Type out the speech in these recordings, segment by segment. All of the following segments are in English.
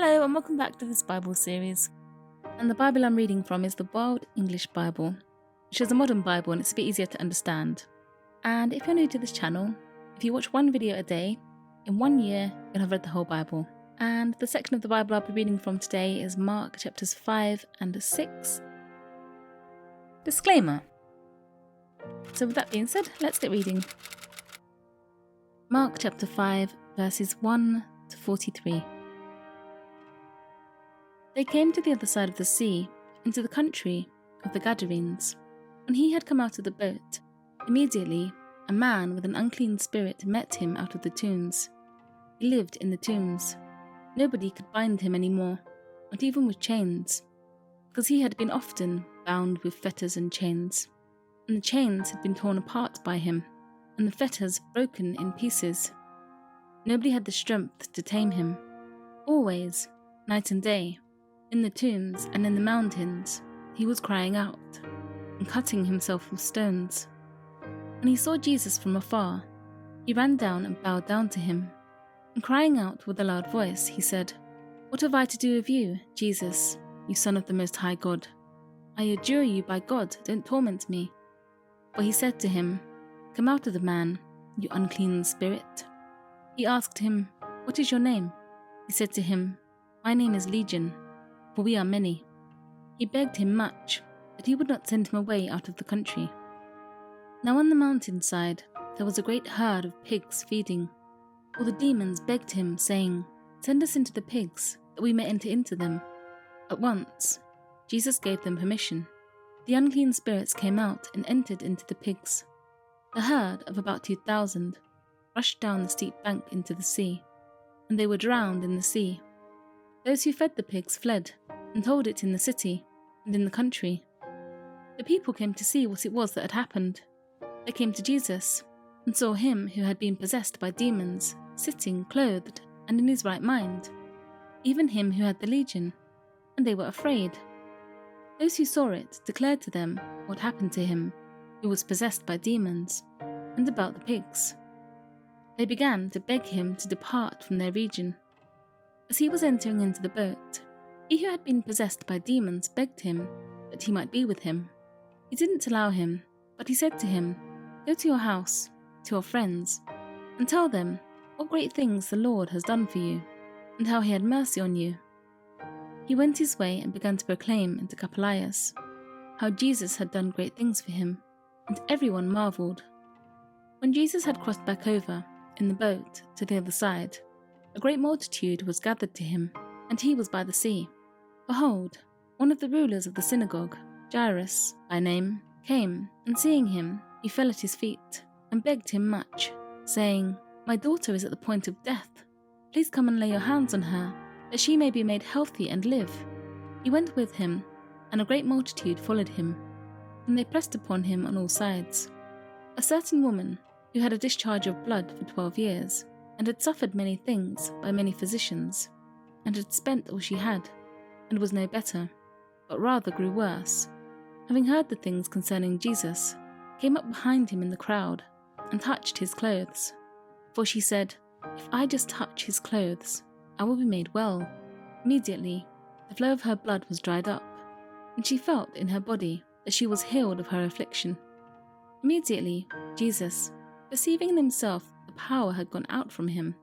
Hello and welcome back to this Bible series. And the Bible I'm reading from is the World English Bible, which is a modern Bible and it's a bit easier to understand. And if you're new to this channel, if you watch one video a day, in 1 year you'll have read the whole Bible. And the section of the Bible I'll be reading from today is Mark chapters 5 and 6. Disclaimer. So with that being said, let's get reading. Mark chapter 5 verses 1 to 43. They came to the other side of the sea, into the country of the Gadarenes. When he had come out of the boat, immediately a man with an unclean spirit met him out of the tombs. He lived in the tombs. Nobody could bind him any more, not even with chains, because he had been often bound with fetters and chains. And the chains had been torn apart by him, and the fetters broken in pieces. Nobody had the strength to tame him. Always, night and day, in the tombs and in the mountains, he was crying out and cutting himself with stones. When he saw Jesus from afar, he ran down and bowed down to him. And crying out with a loud voice, he said, "What have I to do with you, Jesus, you Son of the Most High God? I adjure you by God, don't torment me." For he said to him, "Come out of the man, you unclean spirit." He asked him, "What is your name?" He said to him, "My name is Legion, for we are many." He begged him much that he would not send him away out of the country. Now on the mountainside there was a great herd of pigs feeding. All the demons begged him, saying, "Send us into the pigs, that we may enter into them." At once Jesus gave them permission. The unclean spirits came out and entered into the pigs. The herd of about 2,000 rushed down the steep bank into the sea, and they were drowned in the sea. Those who fed the pigs fled and told it in the city and in the country. The people came to see what it was that had happened. They came to Jesus and saw him who had been possessed by demons, sitting clothed and in his right mind, even him who had the legion, and they were afraid. Those who saw it declared to them what happened to him who was possessed by demons, and about the pigs. They began to beg him to depart from their region. As he was entering into the boat, he who had been possessed by demons begged him that he might be with him. He didn't allow him, but he said to him, "Go to your house, to your friends, and tell them what great things the Lord has done for you, and how he had mercy on you." He went his way and began to proclaim in Decapolis how Jesus had done great things for him, and everyone marveled. When Jesus had crossed back over in the boat to the other side, a great multitude was gathered to him, and he was by the sea. Behold, one of the rulers of the synagogue, Jairus by name, came, and seeing him, he fell at his feet, and begged him much, saying, "My daughter is at the point of death. Please come and lay your hands on her, that she may be made healthy and live." He went with him, and a great multitude followed him, and they pressed upon him on all sides. A certain woman, who had a discharge of blood for 12 years, and had suffered many things by many physicians, and had spent all she had, and was no better, but rather grew worse, having heard the things concerning Jesus, came up behind him in the crowd, and touched his clothes. For she said, "If I just touch his clothes, I will be made well." Immediately, the flow of her blood was dried up, and she felt in her body that she was healed of her affliction. Immediately, Jesus, perceiving in himself the power had gone out from him,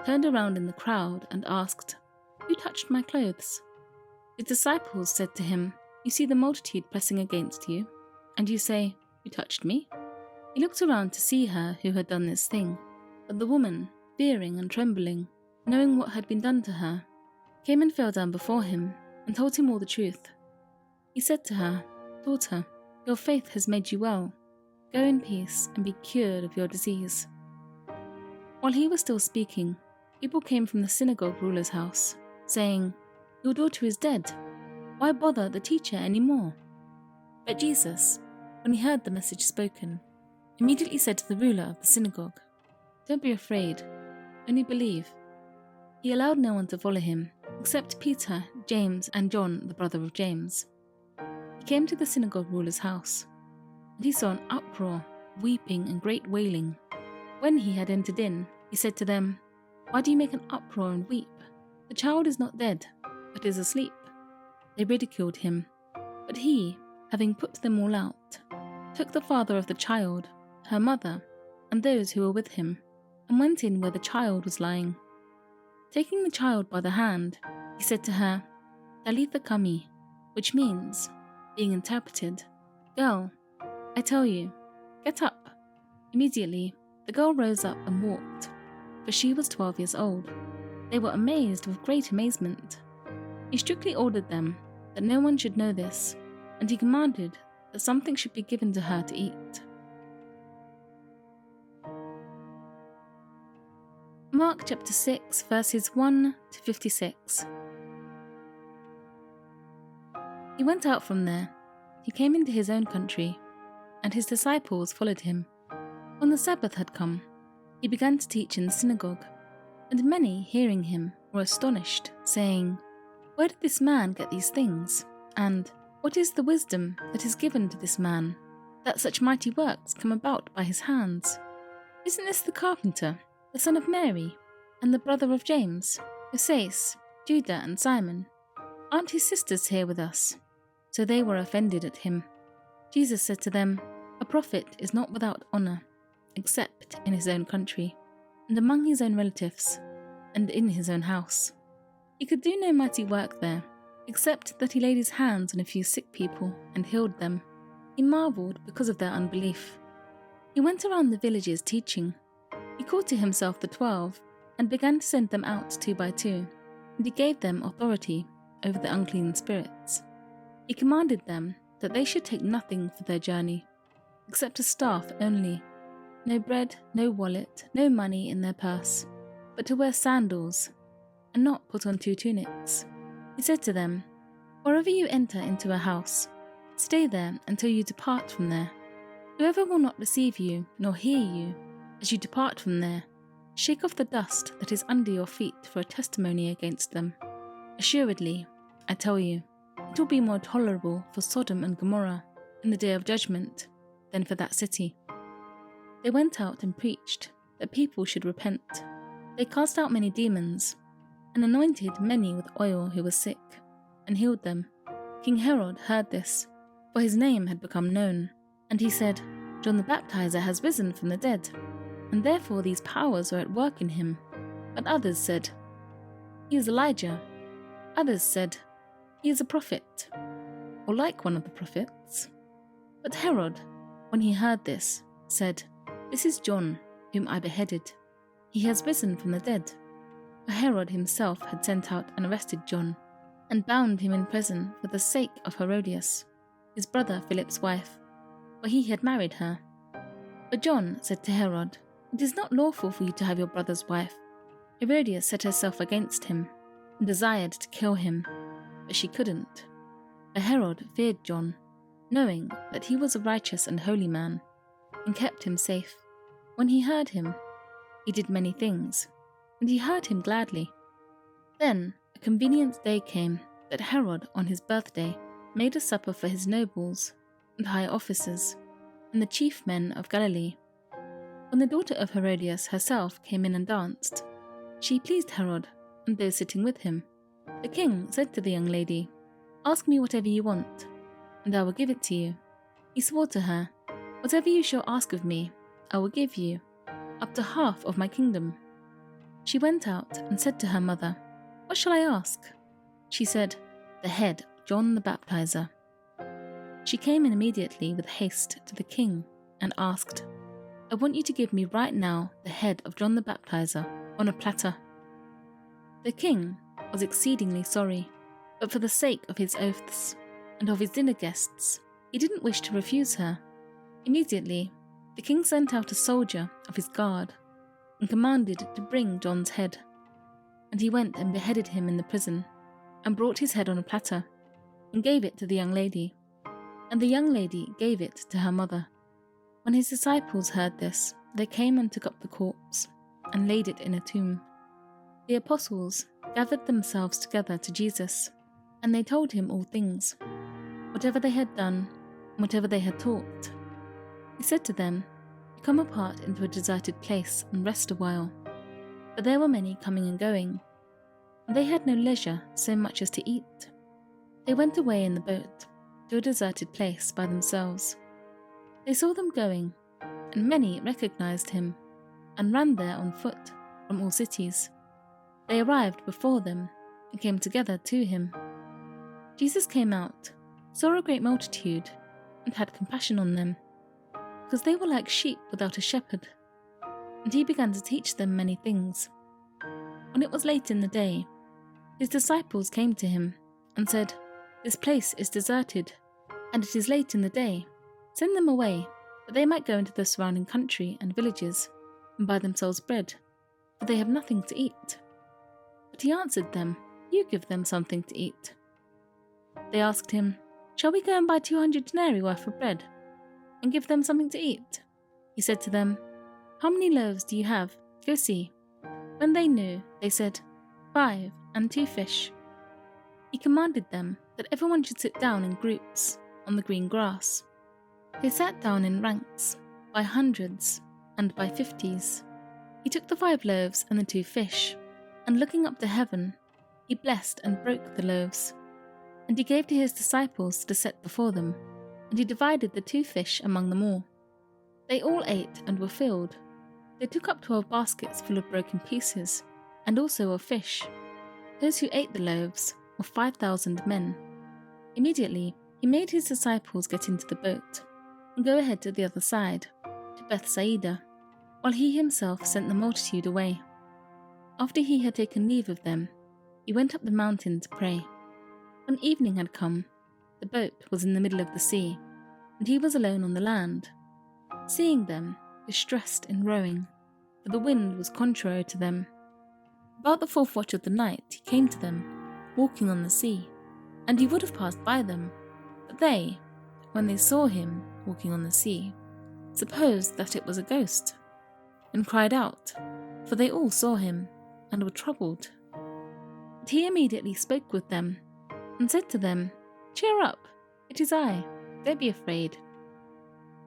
turned around in the crowd and asked, "Who touched my clothes?" His disciples said to him, "You see the multitude pressing against you, and you say, 'Who touched me?'" He looked around to see her who had done this thing, but the woman, fearing and trembling, knowing what had been done to her, came and fell down before him and told him all the truth. He said to her, "Daughter, your faith has made you well. Go in peace and be cured of your disease." While he was still speaking, people came from the synagogue ruler's house, saying, "Your daughter is dead. Why bother the teacher any more?" But Jesus, when he heard the message spoken, immediately said to the ruler of the synagogue, "Don't be afraid, only believe." He allowed no one to follow him, except Peter, James, and John, the brother of James. He came to the synagogue ruler's house, and he saw an uproar, weeping and great wailing. When he had entered in, he said to them, "Why do you make an uproar and weep? "The child is not dead, but is asleep." They ridiculed him, but he, having put them all out, took the father of the child, her mother, and those who were with him, and went in where the child was lying. Taking the child by the hand, he said to her, "Talitha cumi," which means, being interpreted, "Girl, I tell you, get up." Immediately, the girl rose up and walked, for she was 12 years old. They were amazed with great amazement. He strictly ordered them that no one should know this, and he commanded that something should be given to her to eat. Mark chapter 6, verses 1 to 56. He went out from there. He came into his own country, and his disciples followed him. When the Sabbath had come, he began to teach in the synagogue, and many, hearing him, were astonished, saying, "Where did this man get these things? And what is the wisdom that is given to this man, that such mighty works come about by his hands? Isn't this the carpenter, the son of Mary, and the brother of James, Joses, Judah, and Simon? Aren't his sisters here with us?" So they were offended at him. Jesus said to them, "A prophet is not without honor, except in his own country, and among his own relatives, and in his own house." He could do no mighty work there, except that he laid his hands on a few sick people and healed them. He marveled because of their unbelief. He went around the villages teaching. He called to himself the 12, and began to send them out 2 by 2, and he gave them authority over the unclean spirits. He commanded them that they should take nothing for their journey, except a staff only, no bread, no wallet, no money in their purse, but to wear sandals, and not put on 2 tunics. He said to them, "Wherever you enter into a house, stay there until you depart from there. Whoever will not receive you nor hear you as you depart from there, shake off the dust that is under your feet for a testimony against them. Assuredly, I tell you, it will be more tolerable for Sodom and Gomorrah in the day of judgment than for that city." They went out and preached that people should repent. They cast out many demons, and anointed many with oil who were sick, and healed them. King Herod heard this, for his name had become known, and he said, "John the Baptizer has risen from the dead, and therefore these powers are at work in him." But others said, "He is Elijah." Others said, "He is a prophet, or like one of the prophets." But Herod, when he heard this, said, "This is John, whom I beheaded. He has risen from the dead." For Herod himself had sent out and arrested John, and bound him in prison for the sake of Herodias, his brother Philip's wife, for he had married her. But John said to Herod, "It is not lawful for you to have your brother's wife." Herodias set herself against him, and desired to kill him, but she couldn't. For Herod feared John, knowing that he was a righteous and holy man, and kept him safe. When he heard him, he did many things, and he heard him gladly. Then a convenient day came that Herod, on his birthday, made a supper for his nobles and high officers, and the chief men of Galilee. When the daughter of Herodias herself came in and danced, she pleased Herod and those sitting with him. The king said to the young lady, "Ask me whatever you want, and I will give it to you." He swore to her, "Whatever you shall ask of me, I will give you, up to half of my kingdom." She went out and said to her mother, "What shall I ask?" She said, "The head of John the Baptizer." She came in immediately with haste to the king and asked, "I want you to give me right now the head of John the Baptizer on a platter." The king was exceedingly sorry, but for the sake of his oaths and of his dinner guests, he didn't wish to refuse her. Immediately, the king sent out a soldier of his guard and commanded to bring John's head. And he went and beheaded him in the prison, and brought his head on a platter, and gave it to the young lady. And the young lady gave it to her mother. When his disciples heard this, they came and took up the corpse, and laid it in a tomb. The apostles gathered themselves together to Jesus, and they told him all things, whatever they had done, and whatever they had taught. He said to them, "Come apart into a deserted place and rest a while." For there were many coming and going. and they had no leisure so much as to eat. They went away in the boat to a deserted place by themselves. They saw them going, and many recognized him, and ran there on foot from all cities. They arrived before them, and came together to him. Jesus came out, saw a great multitude, and had compassion on them, because they were like sheep without a shepherd. And he began to teach them many things. When it was late in the day, his disciples came to him, and said, "This place is deserted, and it is late in the day. Send them away, that they might go into the surrounding country and villages, and buy themselves bread, for they have nothing to eat." But he answered them, "You give them something to eat." They asked him, "Shall we go and buy 200 denarii worth of bread, and give them something to eat?" He said to them, "How many loaves do you have? Go see." When they knew, they said, 5 and 2 fish. He commanded them that everyone should sit down in groups on the green grass. They sat down in ranks, by hundreds and by 50s. He took the 5 loaves and the 2 fish, and looking up to heaven, he blessed and broke the loaves. And he gave to his disciples to set before them, and he divided the 2 fish among them all. They all ate and were filled. They took up 12 baskets full of broken pieces, and also of fish. Those who ate the loaves were 5,000 men. Immediately he made his disciples get into the boat, and go ahead to the other side, to Bethsaida, while he himself sent the multitude away. After he had taken leave of them, he went up the mountain to pray. When evening had come, the boat was in the middle of the sea, and he was alone on the land. Seeing them, distressed in rowing, for the wind was contrary to them. About the 4th watch of the night he came to them, walking on the sea, and he would have passed by them, but they, when they saw him walking on the sea, supposed that it was a ghost, and cried out, for they all saw him, and were troubled. But he immediately spoke with them, and said to them, "Cheer up, it is I, don't be afraid."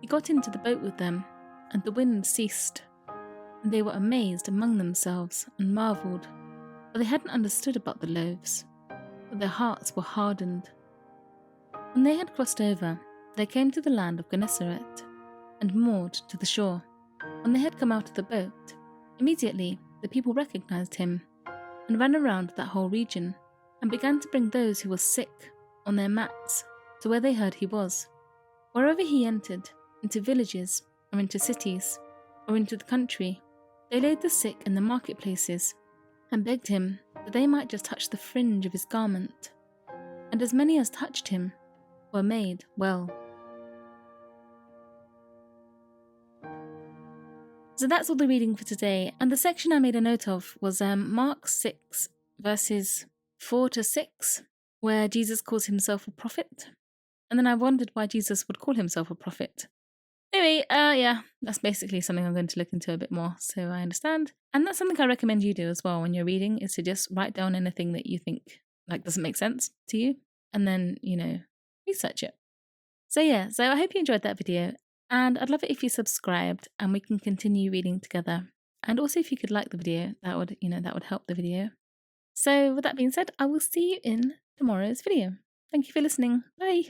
He got into the boat with them, and the wind ceased, and they were amazed among themselves, and marvelled, for they hadn't understood about the loaves, but their hearts were hardened. When they had crossed over, they came to the land of Gennesaret, and moored to the shore. When they had come out of the boat, immediately the people recognized him, and ran around that whole region, and began to bring those who were sick on their mats to where they heard he was. Wherever he entered, into villages, or into cities, or into the country, they laid the sick in the marketplaces, and begged him that they might just touch the fringe of his garment. And as many as touched him were made well. So that's all the reading for today, and the section I made a note of was Mark 6, verses 4 to 6, where Jesus calls himself a prophet. And then I wondered why Jesus would call himself a prophet. Anyway, yeah, that's basically something I'm going to look into a bit more, so I understand. And that's something I recommend you do as well when you're reading, is to just write down anything that you think doesn't make sense to you, and then, research it. So yeah, so I hope you enjoyed that video, and I'd love it if you subscribed and we can continue reading together. And also if you could like the video, that would help the video. So with that being said, I will see you in tomorrow's video. Thank you for listening. Bye.